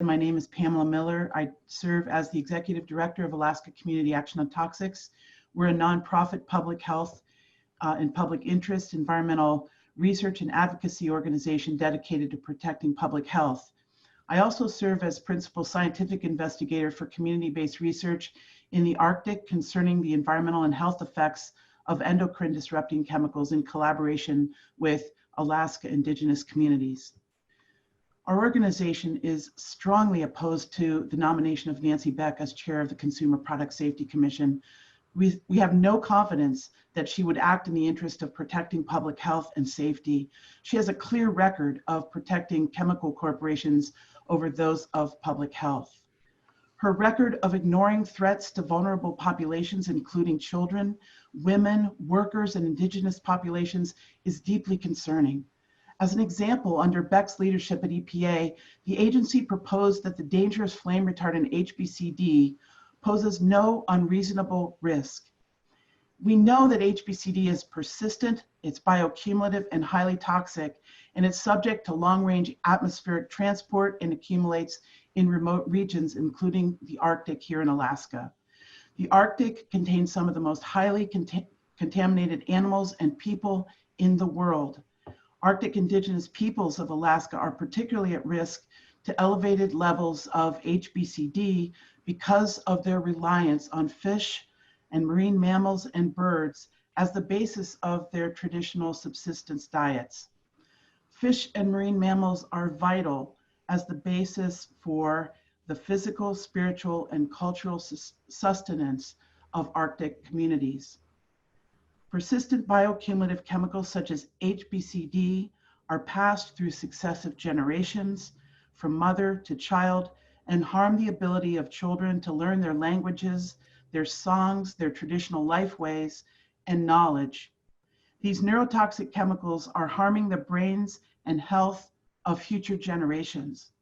My name is Pamela Miller. I serve as the Executive Director of Alaska Community Action on Toxics. We're a nonprofit public health and public interest environmental research and advocacy organization dedicated to protecting public health. I also serve as Principal Scientific Investigator for community-based research in the Arctic concerning the environmental and health effects of endocrine disrupting chemicals in collaboration with Alaska Indigenous communities. Our organization is strongly opposed to the nomination of Nancy Beck as chair of the Consumer Product Safety Commission. We have no confidence that she would act in the interest of protecting public health and safety. She has a clear record of protecting chemical corporations over those of public health. Her record of ignoring threats to vulnerable populations, including children, women, workers, and indigenous populations, is deeply concerning. As an example, under Beck's leadership at EPA, the agency proposed that the dangerous flame retardant HBCD poses no unreasonable risk. We know that HBCD is persistent, it's bioaccumulative and highly toxic, and it's subject to long-range atmospheric transport and accumulates in remote regions, including the Arctic here in Alaska. The Arctic contains some of the most highly contaminated animals and people in the world. Arctic indigenous peoples of Alaska are particularly at risk to elevated levels of HBCD because of their reliance on fish and marine mammals and birds as the basis of their traditional subsistence diets. Fish and marine mammals are vital as the basis for the physical, spiritual, and cultural sustenance of Arctic communities. Persistent bioaccumulative chemicals such as HBCD are passed through successive generations from mother to child and harm the ability of children to learn their languages, their songs, their traditional life ways, and knowledge. These neurotoxic chemicals are harming the brains and health of future generations.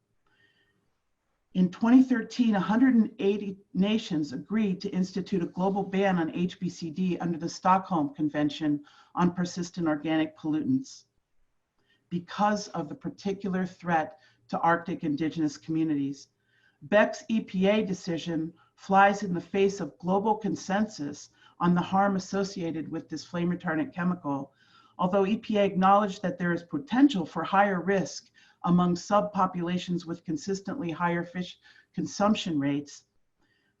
In 2013, 180 nations agreed to institute a global ban on HBCD under the Stockholm Convention on Persistent Organic Pollutants because of the particular threat to Arctic indigenous communities. Beck's EPA decision flies in the face of global consensus on the harm associated with this flame retardant chemical, although EPA acknowledged that there is potential for higher risk among subpopulations with consistently higher fish consumption rates.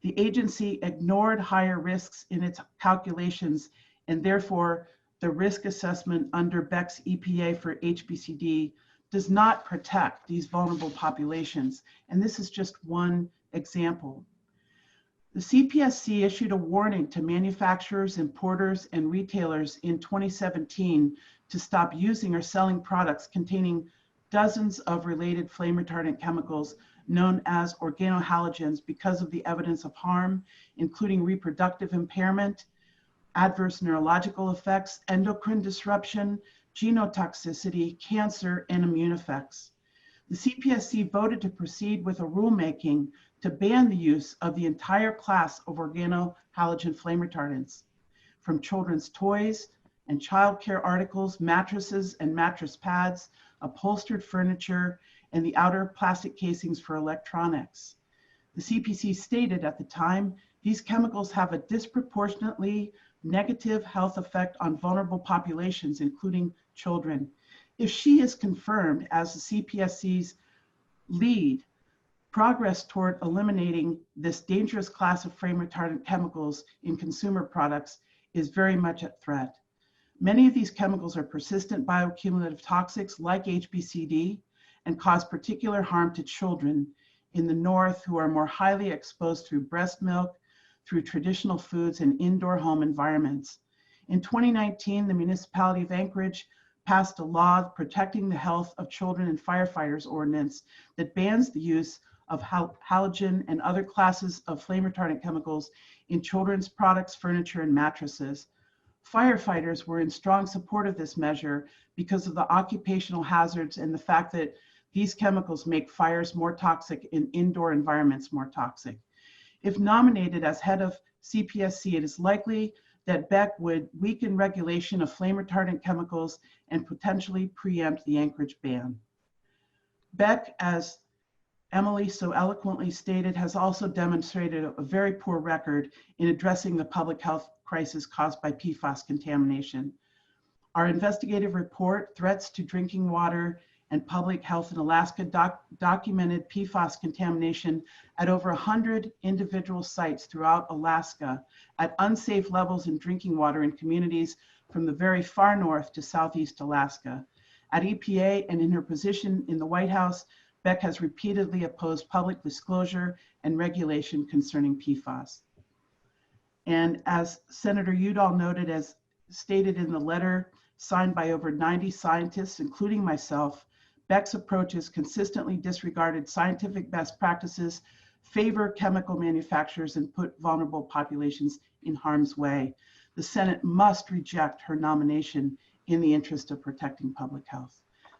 The agency ignored higher risks in its calculations, and therefore the risk assessment under Beck's EPA for HBCD does not protect these vulnerable populations. And this is just one example. The CPSC issued a warning to manufacturers, importers, and retailers in 2017 to stop using or selling products containing dozens of related flame retardant chemicals known as organohalogens because of the evidence of harm, including reproductive impairment, adverse neurological effects, endocrine disruption, genotoxicity, cancer, and immune effects. The CPSC voted to proceed with a rulemaking to ban the use of the entire class of organohalogen flame retardants, from children's toys and childcare articles, mattresses and mattress pads, upholstered furniture, and the outer plastic casings for electronics. The CPC stated at the time, these chemicals have a disproportionately negative health effect on vulnerable populations, including children. If she is confirmed as the CPSC's lead, progress toward eliminating this dangerous class of flame retardant chemicals in consumer products is very much at threat. Many of these chemicals are persistent bioaccumulative toxics like HBCD and cause particular harm to children in the north who are more highly exposed through breast milk, through traditional foods and indoor home environments. In 2019, the municipality of Anchorage passed a law protecting the health of children and firefighters ordinance that bans the use of halogen and other classes of flame retardant chemicals in children's products, furniture, and mattresses. Firefighters were in strong support of this measure because of the occupational hazards and the fact that these chemicals make fires more toxic and indoor environments more toxic. If nominated as head of CPSC, it is likely that Beck would weaken regulation of flame retardant chemicals and potentially preempt the Anchorage ban. Beck, as Emily so eloquently stated, has also demonstrated a very poor record in addressing the public health crisis caused by PFAS contamination. Our investigative report, Threats to Drinking Water and Public Health in Alaska, documented PFAS contamination at over 100 individual sites throughout Alaska at unsafe levels in drinking water in communities from the very far north to southeast Alaska. At EPA and in her position in the White House, Beck has repeatedly opposed public disclosure and regulation concerning PFAS. And as Senator Udall noted, as stated in the letter signed by over 90 scientists, including myself, Beck's approach has consistently disregarded scientific best practices, favor chemical manufacturers, and put vulnerable populations in harm's way. The Senate must reject her nomination in the interest of protecting public health.